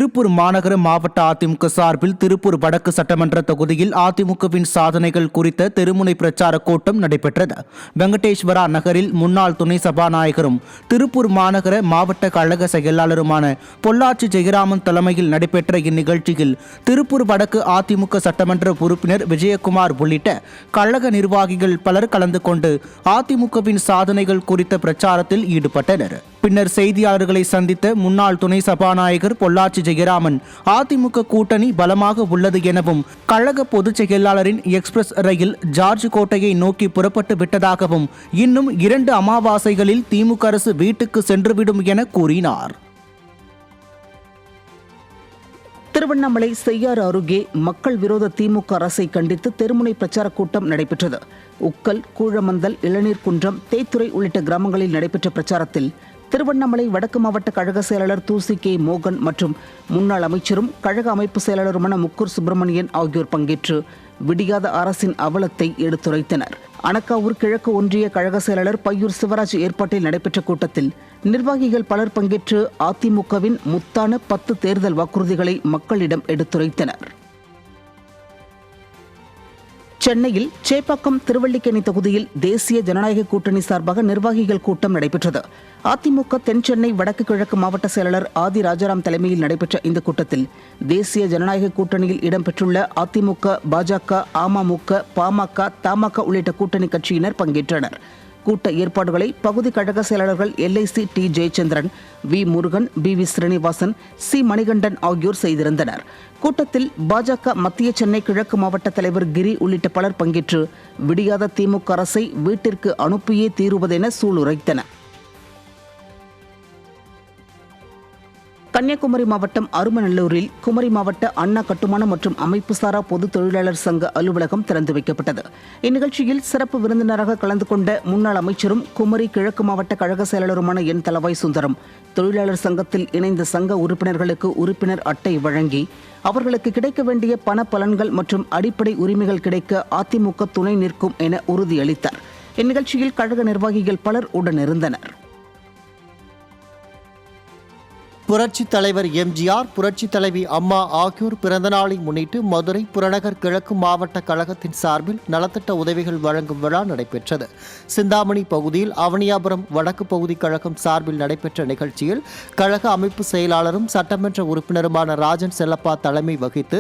திருப்பூர் மாநகர மாவட்ட அதிமுக சார்பில் திருப்பூர் வடக்கு சட்டமன்ற தொகுதியில் அதிமுகவின் சாதனைகள் குறித்த தெருமுனை பிரச்சார கூட்டம் நடைபெற்றது. வெங்கடேஸ்வரா நகரில் முன்னாள் துணை சபாநாயகரும் திருப்பூர் மாநகர மாவட்ட கழக செயலாளருமான பொள்ளாச்சி ஜெயராமன் தலைமையில் நடைபெற்ற இந்நிகழ்ச்சியில் திருப்பூர் வடக்கு அதிமுக சட்டமன்ற உறுப்பினர் விஜயகுமார் உள்ளிட்ட கழக நிர்வாகிகள் பலர் கலந்து கொண்டு அதிமுகவின் சாதனைகள் குறித்த பிரச்சாரத்தில் ஈடுபட்டனர். பின்னர் செய்தியாளர்களை சந்தித்த முன்னாள் துணை சபாநாயகர் பொள்ளாச்சி ஜெயராமன் அதிமுக கூட்டணி பலமாக உள்ளது எனவும் கழக பொதுச் செயலாளரின் எக்ஸ்பிரஸ் ரயில் ஜார்ஜ் கோட்டையை நோக்கி புறப்பட்டு விட்டதாகவும் இன்னும் 2 அமாவாசைகளில் திமுக அரசு வீட்டுக்கு சென்றுவிடும் என கூறினார். திருவண்ணாமலை செய்யாறு அருகே மக்கள் விரோத திமுக அரசை கண்டித்து தெருமுனை பிரச்சார கூட்டம் நடைபெற்றது. உக்கல், கூழமந்தல், இளநீர்குன்றம், தேத்துறை உள்ளிட்ட கிராமங்களில் நடைபெற்ற பிரச்சாரத்தில் திருவண்ணாமலை வடக்கு மாவட்ட கழக செயலாளர் தூசி கே மோகன் மற்றும் முன்னாள் அமைச்சரும் கழக அமைப்பு செயலாளருமான முக்கூர் சுப்பிரமணியன் ஆகியோர் பங்கேற்று விடியாத அரசின் அவலத்தை எடுத்துரைத்தனர். அணக்காவூர் கிழக்கு ஒன்றிய கழக செயலாளர் பையூர் சிவராஜ் ஏற்பாட்டில் நடைபெற்ற கூட்டத்தில் நிர்வாகிகள் பலர் பங்கேற்று அதிமுகவின் முத்தான 10 தேர்தல் வாக்குறுதிகளை மக்களிடம் எடுத்துரைத்தனர். சென்னையில் சேப்பாக்கம் திருவல்லிக்கேணி தொகுதியில் தேசிய ஜனநாயக கூட்டணி சார்பாக நிர்வாகிகள் கூட்டம் நடைபெற்றது. அதிமுக தென் சென்னை வடக்கு கிழக்கு மாவட்ட செயலாளர் ஆதி ராஜாராம் தலைமையில் நடைபெற்ற இந்த கூட்டத்தில் தேசிய ஜனநாயக கூட்டணியில் இடம்பெற்றுள்ள அதிமுக, பாஜக, அமமுக, பாமக, தமாக உள்ளிட்ட கூட்டணி கட்சியினர் பங்கேற்றனர். கூட்ட ஏற்பாடுகளை பகுதி கழக செயலாளர்கள் LIC T Jayachandran, V Murugan, BV Srinivasan, C Manikandan ஆகியோர் செய்திருந்தனர். கூட்டத்தில் பாஜக மத்திய சென்னை கிழக்கு மாவட்ட தலைவர் கிரி உள்ளிட்ட பலர் பங்கேற்று விடியாத திமுக அரசை வீட்டிற்கு அனுப்பியே தீருவதென சூளுரைத்தனர். கன்னியாகுமரி மாவட்டம் அருமநல்லூரில் குமரி மாவட்ட அண்ணா கட்டுமான மற்றும் அமைப்புசாரா பொது தொழிலாளர் சங்க அலுவலகம் திறந்து வைக்கப்பட்டது. இந்நிகழ்ச்சியில் சிறப்பு விருந்தினராக கலந்து கொண்ட முன்னாள் அமைச்சரும் குமரி கிழக்கு மாவட்ட கழக செயலாளருமான என் தளவாய் சுந்தரம் தொழிலாளர் சங்கத்தில் இணைந்த சங்க உறுப்பினர்களுக்கு உறுப்பினர் அட்டை வழங்கி அவர்களுக்கு கிடைக்க வேண்டிய பண பலன்கள் மற்றும் அடிப்படை உரிமைகள் கிடைக்க அதிமுக துணை நிற்கும் என உறுதியளித்தார். இந்நிகழ்ச்சியில் கழக நிர்வாகிகள் பலர் உடனிருந்தனர். புரட்சித் தலைவர் MGR, புரட்சித் தலைவி அம்மா ஆகியோர் பிறந்தநாளை முன்னிட்டு மதுரை புறநகர் கிழக்கு மாவட்ட கழகத்தின் சார்பில் நலத்திட்ட உதவிகள் வழங்கும் விழா நடைபெற்றது. சிந்தாமணி பகுதியில் அவனியாபுரம் வடக்கு பகுதி கழகம் சார்பில் நடைபெற்ற நிகழ்ச்சியில் கழக அமைப்பு செயலாளரும் சட்டமன்ற உறுப்பினருமான ராஜன் செல்லப்பா தலைமை வகித்து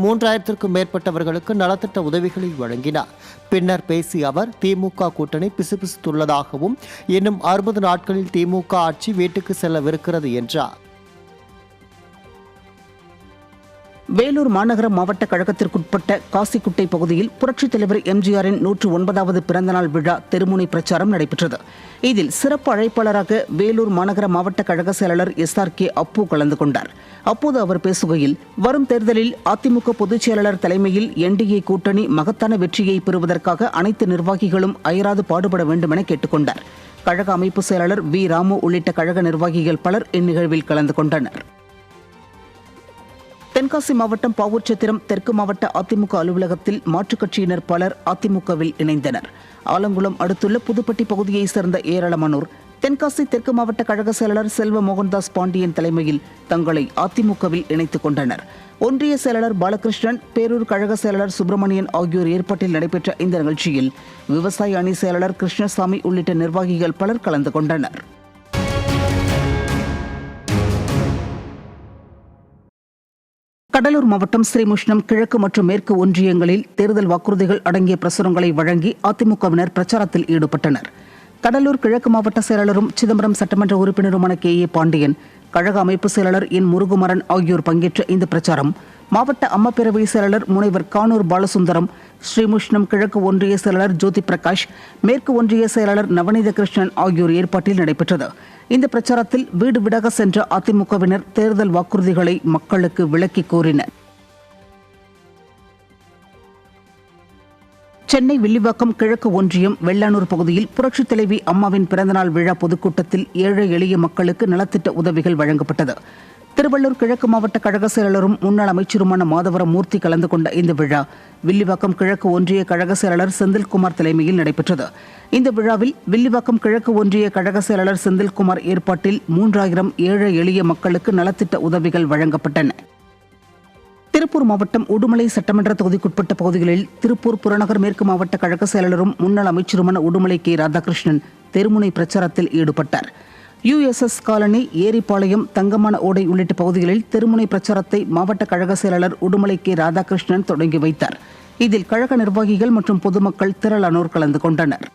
3000க்கும் மேற்பட்டவர்களுக்கு நலத்திட்ட உதவிகளை வழங்கினார். பின்னர் பேசிய அவர், திமுக கூட்டணி பிசுபிசுத்துள்ளதாகவும் இன்னும் 60 நாட்களில் திமுக ஆட்சி வீட்டுக்கு செல்லவிருக்கிறது என்றார். வேலூர் மாநகர மாவட்ட கழகத்திற்குட்பட்ட காசிக்குட்டை பகுதியில் புரட்சித் தலைவர் MGRின் 109வது பிறந்தநாள் விழா தெருமுனை பிரச்சாரம் நடைபெற்றது. இதில் சிறப்பு அழைப்பாளராக வேலூர் மாநகர மாவட்ட கழக செயலாளர் SRK அப்பு கலந்து கொண்டார். அப்போது அவர் பேசுகையில், வரும் தேர்தலில் அதிமுக பொதுச் செயலாளர் தலைமையில் NDA கூட்டணி மகத்தான வெற்றியை பெறுவதற்காக அனைத்து நிர்வாகிகளும் அயராது பாடுபட வேண்டும் என கேட்டுக்கொண்டார். கழக அமைப்பு செயலாளர் V ராமு உள்ளிட்ட கழக நிர்வாகிகள் பலர் இந்நிகழ்வில் கலந்து கொண்டனர். தென்காசி மாவட்டம் பாவூர்சத்திரம் தெற்கு மாவட்ட அதிமுக அலுவலகத்தில் மாற்றுக் கட்சியினர் பலர் அதிமுகவில் இணைந்தனர். ஆலங்குளம் அடுத்துள்ள புதுப்பட்டி பகுதியைச் சேர்ந்த ஏராளமானோர் தென்காசி தெற்கு மாவட்ட கழக செயலாளர் செல்வ மோகன்தாஸ் பாண்டியன் தலைமையில் தங்களை அதிமுகவில் இணைத்துக் கொண்டனர். ஒன்றிய செயலாளர் பாலகிருஷ்ணன், பேரூர் கழக செயலாளர் சுப்பிரமணியன் ஆகியோர் ஏற்பாட்டில் நடைபெற்ற இந்த நிகழ்ச்சியில் விவசாய அணி செயலாளர் கிருஷ்ணசாமி உள்ளிட்ட நிர்வாகிகள் பலர் கலந்து கொண்டனர். கடலூர் மாவட்டம் ஸ்ரீமுஷ்ணம் கிழக்கு மற்றும் மேற்கு ஒன்றியங்களில் தேர்தல் வாக்குறுதிகள் அடங்கிய பிரசுரங்களை வழங்கி அதிமுகவினர் பிரச்சாரத்தில் ஈடுபட்டனர். கடலூர் கிழக்கு மாவட்ட செயலாளரும் சிதம்பரம் சட்டமன்ற உறுப்பினருமான KA பாண்டியன், கழக அமைப்பு செயலாளர் என் முருகுமரன் ஆகியோர் பங்கேற்ற இந்த பிரச்சாரம் மாவட்ட அம்மா பேரவை செயலாளர் முனைவர் கானூர் பாலசுந்தரம், ஸ்ரீமுஷ்ணம் கிழக்கு ஒன்றிய செயலாளர் ஜோதி பிரகாஷ், மேற்கு ஒன்றிய செயலாளர் நவநீத கிருஷ்ணன் ஆகியோர் ஏற்பாட்டில் நடைபெற்றது. இந்த பிரச்சாரத்தில் வீடு வீடாக சென்ற அதிமுகவினர் தேர்தல் வாக்குறுதிகளை மக்களுக்கு விளக்கி கூறினர். சென்னை வில்லிவாக்கம் கிழக்கு ஒன்றியம் வெள்ளானூர் பகுதியில் புரட்சித் தலைவி அம்மாவின் பிறந்தநாள் விழா பொதுக்கூட்டத்தில் ஏழை எளிய மக்களுக்கு நலத்திட்ட உதவிகள் வழங்கப்பட்டது. திருவள்ளூர் கிழக்கு மாவட்ட கழக செயலாளரும் முன்னாள் அமைச்சருமான மாதவரம் மூர்த்தி கலந்து கொண்ட இந்த விழா வில்லிவாக்கம் கிழக்கு ஒன்றிய கழக செயலாளர் செந்தில்குமார் தலைமையில் நடைபெற்றது. இந்த விழாவில் வில்லிவாக்கம் கிழக்கு ஒன்றிய கழக செயலாளர் செந்தில்குமார் ஏற்பாட்டில் 3000 ஏழை எளிய மக்களுக்கு நலத்திட்ட உதவிகள் வழங்கப்பட்டன. திருப்பூர் மாவட்டம் உடுமலை சட்டமன்ற தொகுதிக்குட்பட்ட பகுதிகளில் திருப்பூர் புறநகர் மேற்கு மாவட்ட கழக செயலாளரும் முன்னாள் அமைச்சருமான உடுமலை கே. ராதாகிருஷ்ணன் தெருமுனை பிரச்சாரத்தில் ஈடுபட்டார். USS காலனி, ஏரிப்பாளையம், தங்கமான ஓடை உள்ளிட்ட பகுதிகளில் தெருமுனை பிரச்சாரத்தை மாவட்ட கழக செயலாளர் உடுமலை கே. ராதாகிருஷ்ணன் தொடங்கி வைத்தார். இதில் கழக நிர்வாகிகள் மற்றும் பொதுமக்கள் திரளானோர் கலந்து கொண்டனர்.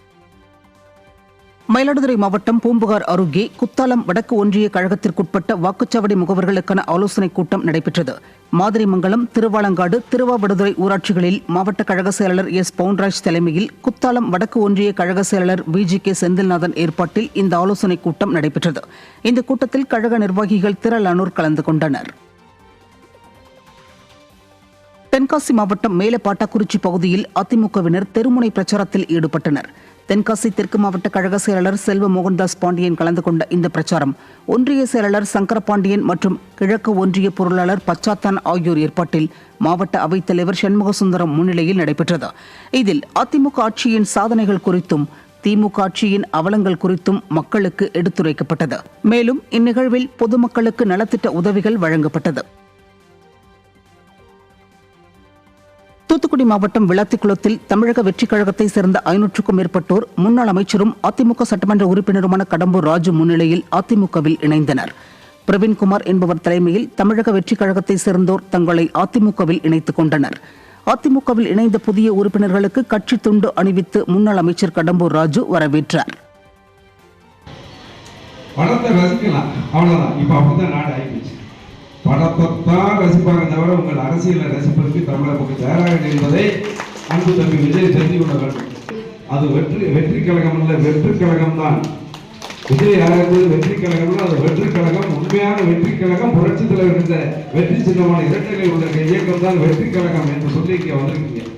மயிலாடுதுறை மாவட்டம் பூம்புகார் அருகே குத்தாலம் வடக்கு ஒன்றிய கழகத்திற்குட்பட்ட வாக்குச்சாவடி முகவர்களுக்கான ஆலோசனைக் கூட்டம் நடைபெற்றது. மாதிரிமங்கலம், திருவாலங்காடு, திருவாவடுதுறை ஊராட்சிகளில் மாவட்ட கழக செயலாளர் எஸ். பவுன்ராஜ் தலைமையில் குத்தாலம் வடக்கு ஒன்றிய கழக செயலாளர் VGK செந்தில்நாதன் ஏற்பாட்டில் இந்த ஆலோசனைக் கூட்டம் நடைபெற்றது. இந்த கூட்டத்தில் கழக நிர்வாகிகள் திரளானோர் கலந்து கொண்டனர். தென்காசி மாவட்டம் மேலப்பாட்டாக்குறிச்சி பகுதியில் அதிமுகவினர் தெருமுனை பிரச்சாரத்தில் ஈடுபட்டனர். தென்காசி தெற்கு மாவட்ட கழக செயலாளர் செல்வ மோகன்தாஸ் பாண்டியன் கலந்து கொண்ட இந்த பிரச்சாரம் ஒன்றிய செயலாளர் சங்கரபாண்டியன் மற்றும் கிழக்கு ஒன்றிய பொருளாளர் பச்சாத்தான் ஆகியோர் ஏற்பாட்டில் மாவட்ட அவைத்தலைவர் சண்முகசுந்தரம் முன்னிலையில் நடைபெற்றது. இதில் அதிமுக ஆட்சியின் சாதனைகள் குறித்தும் திமுக ஆட்சியின் அவலங்கள் குறித்தும் மக்களுக்கு எடுத்துரைக்கப்பட்டது. மேலும் இந்நிகழ்வில் பொதுமக்களுக்கு நலத்திட்ட உதவிகள் வழங்கப்பட்டது. தூத்துக்குடி மாவட்டம் விளாத்திக்குளத்தில் தமிழக வெற்றிக் கழகத்தை சேர்ந்த 500க்கும் மேற்பட்டோர் முன்னாள் அமைச்சரும் அதிமுக சட்டமன்ற உறுப்பினருமான கடம்பூர் ராஜு முன்னிலையில் அதிமுகவில் இணைந்தனர். பிரவீன்குமார் என்பவர் தலைமையில் தமிழக வெற்றிக் கழகத்தை சேர்ந்தோர் தங்களை அதிமுகவில் இணைத்துக் கொண்டனர். அதிமுகவில் இணைந்த புதிய உறுப்பினர்களுக்கு கட்சி துண்டு அணிவித்து முன்னாள் அமைச்சர் கடம்பூர் ராஜு வரவேற்றார். படத்தை ரசிக்கலாம், அவ்வளவுதான். இப்ப அப்படிதான் நாடு ஆகிடுச்சு. படத்தை தான் ரசிப்பாங்க தவிர உங்கள் அரசியலை ரசிப்பதற்கு தமிழக மக்கள் தயாராக என்பதை அன்பு தம்பி விஜய் தெரிந்து கொள்ள வேண்டும். அது வெற்றி கழகம் அல்ல, வெற்றி கழகம் தான். விஜய் யாராவது வெற்றி கழகம்னா அது வெற்றி கழகம், உண்மையான வெற்றி கழகம். புரட்சி தலைவர் இந்த வெற்றி சின்னமான இரட்டைகளை உள்ள இயக்கம் தான் வெற்றி கழகம் என்று சொல்லி இங்கே வந்திருக்கீங்க.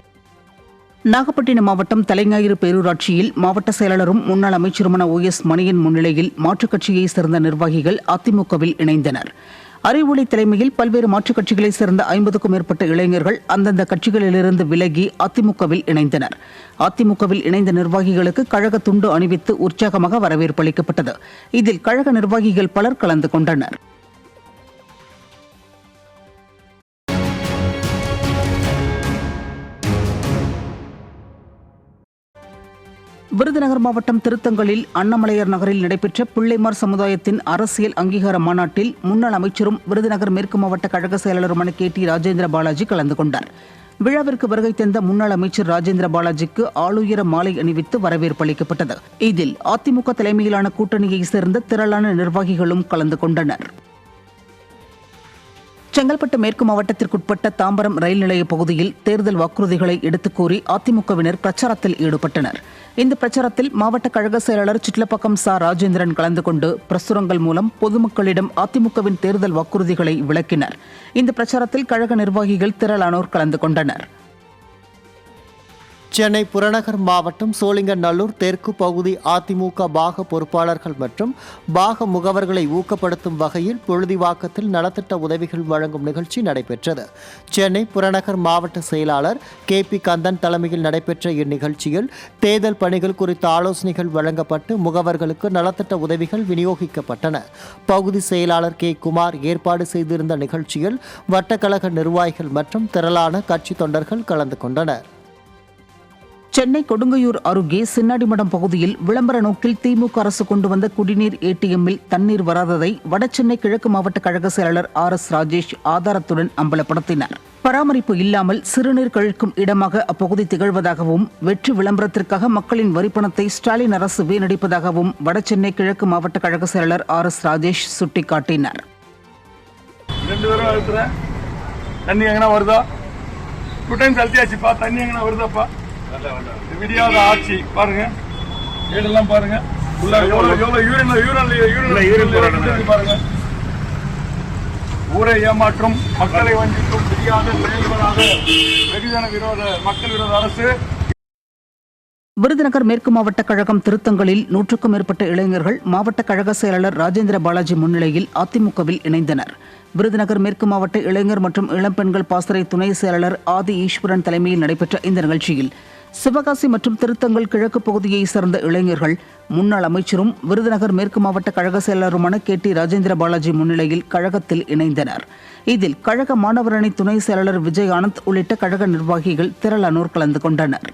நாகப்பட்டினம் மாவட்டம் தலைஞாயிறு பேரூராட்சியில் மாவட்ட செயலாளரும் முன்னாள் அமைச்சருமான OS மணியன் முன்னிலையில் மாற்றுக் கட்சியைச் சேர்ந்த நிர்வாகிகள் அதிமுகவில் இணைந்தனர். அறிவொளி தலைமையில் பல்வேறு மாற்றுக் கட்சிகளைச் சேர்ந்த 50க்கும் மேற்பட்ட இளைஞர்கள் அந்தந்த கட்சிகளிலிருந்து விலகி அதிமுகவில் இணைந்தனர். அதிமுகவில் இணைந்த நிர்வாகிகளுக்கு கழக துண்டு அணிவித்து உற்சாகமாக வரவேற்பு அளிக்கப்பட்டது. இதில் கழக நிர்வாகிகள் பலர் கலந்து கொண்டனர். விருதுநகர் மாவட்டம் திருத்தங்கலில் அண்ணாமலையார் நகரில் நடைபெற்ற பிள்ளைமார் சமுதாயத்தின் அரசியல் அங்கீகார மாநாட்டில் முன்னாள் அமைச்சரும் விருதுநகர் மேற்கு மாவட்ட கழக செயலாளருமான KT ராஜேந்திர பாலாஜி கலந்து கொண்டார். விழாவிற்கு வருகை தந்த முன்னாள் அமைச்சர் ராஜேந்திர பாலாஜிக்கு ஆளுயர மாலை அணிவித்து வரவேற்பு அளிக்கப்பட்டது. இதில் அதிமுக தலைமையிலான கூட்டணியைச் சேர்ந்த திரளான நிர்வாகிகளும் கலந்து கொண்டனர். செங்கல்பட்டு மேற்கு மாவட்டத்திற்குட்பட்ட தாம்பரம் ரயில் நிலைய பகுதியில் தேர்தல் வாக்குறுதிகளை எடுத்துக் கூறி அதிமுகவினர் பிரச்சாரத்தில் ஈடுபட்டனர். இந்த பிரச்சாரத்தில் மாவட்ட கழக செயலாளர் சிட்லப்பாக்கம் ச. ராஜேந்திரன் கலந்து கொண்டு பிரசுரங்கள் மூலம் பொதுமக்களிடம் அதிமுகவின் தேர்தல் வாக்குறுதிகளை விளக்கினர். இந்த பிரச்சாரத்தில் கழக நிர்வாகிகள் திரளானோர் கலந்து கொண்டனர். சென்னை புறநகர் மாவட்டம் சோழிங்கநல்லூர் தெற்கு பகுதி அதிமுக பாக பொறுப்பாளர்கள் மற்றும் பாக முகவர்களை ஊக்கப்படுத்தும் வகையில் பொழுதிவாக்கத்தில் நலத்திட்ட உதவிகள் வழங்கும் நிகழ்ச்சி நடைபெற்றது. சென்னை புறநகர் மாவட்ட செயலாளர் KP கந்தன் தலைமையில் நடைபெற்ற இந்நிகழ்ச்சியில் தேர்தல் பணிகள் குறித்த ஆலோசனைகள் வழங்கப்பட்டு முகவர்களுக்கு நலத்திட்ட உதவிகள் விநியோகிக்கப்பட்டன. பகுதி செயலாளர் K. குமார் ஏற்பாடு செய்திருந்த நிகழ்ச்சியில் வட்டக்கழக நிர்வாகிகள் மற்றும் திரளான கட்சி தொண்டர்கள் கலந்து கொண்டனர். சென்னை கொடுங்கையூர் அருகே சின்னாடிமடம் பகுதியில் விளம்பர நோக்கில் திமுக அரசு கொண்டு வந்த குடிநீர் ATM-இல் தண்ணீர் வராததை வடசென்னை கிழக்கு மாவட்ட கழக செயலாளர் RS ராஜேஷ் ஆதாரத்துடன் அம்பலப்படுத்தினார். பராமரிப்பு இல்லாமல் சிறுநீர் கழிக்கும் இடமாக அப்பகுதி திகழ்வதாகவும் வெற்றி விளம்பரத்திற்காக மக்களின் வரிப்பணத்தை ஸ்டாலின் அரசு வீணடிப்பதாகவும் வடசென்னை கிழக்கு மாவட்ட கழக செயலாளர் RS ராஜேஷ் சுட்டிக்காட்டினார். விடியாத ஆட்சி பாருங்க, வீடெல்லாம் பாருங்க, பாருங்க. ஊரை ஏமாற்றும், மக்களை வஞ்சிக்கும் விடியாத செயல்களாக வெகுஜன விரோத மக்கள் விரோத அரசு. விருதுநகர் மேற்கு மாவட்ட கழகம் திருத்தங்களில் 100க்கும் மேற்பட்ட இளைஞர்கள் மாவட்ட கழக செயலாளர் ராஜேந்திர பாலாஜி முன்னிலையில் அதிமுகவில் இணைந்தனர். விருதுநகர் மேற்கு மாவட்ட இளைஞர் மற்றும் இளம்பெண்கள் பாசறை துணை செயலாளர் ஆதி ஈஸ்வரன் தலைமையில் நடைபெற்ற இந்த நிகழ்ச்சியில் சிவகாசி மற்றும் திருத்தங்கல் கிழக்கு பகுதியைச் சேர்ந்த இளைஞர்கள் முன்னாள் அமைச்சரும் விருதுநகர் மேற்கு மாவட்ட கழக செயலருமான KT ராஜேந்திர பாலாஜி முன்னிலையில் கழகத்தில் இணைந்தனர். இதில் கழக மாணவரணி துணை செயலாளர் விஜய் ஆனந்த் உள்ளிட்ட கழக நிர்வாகிகள் திரளானோர் கலந்து கொண்டனர்.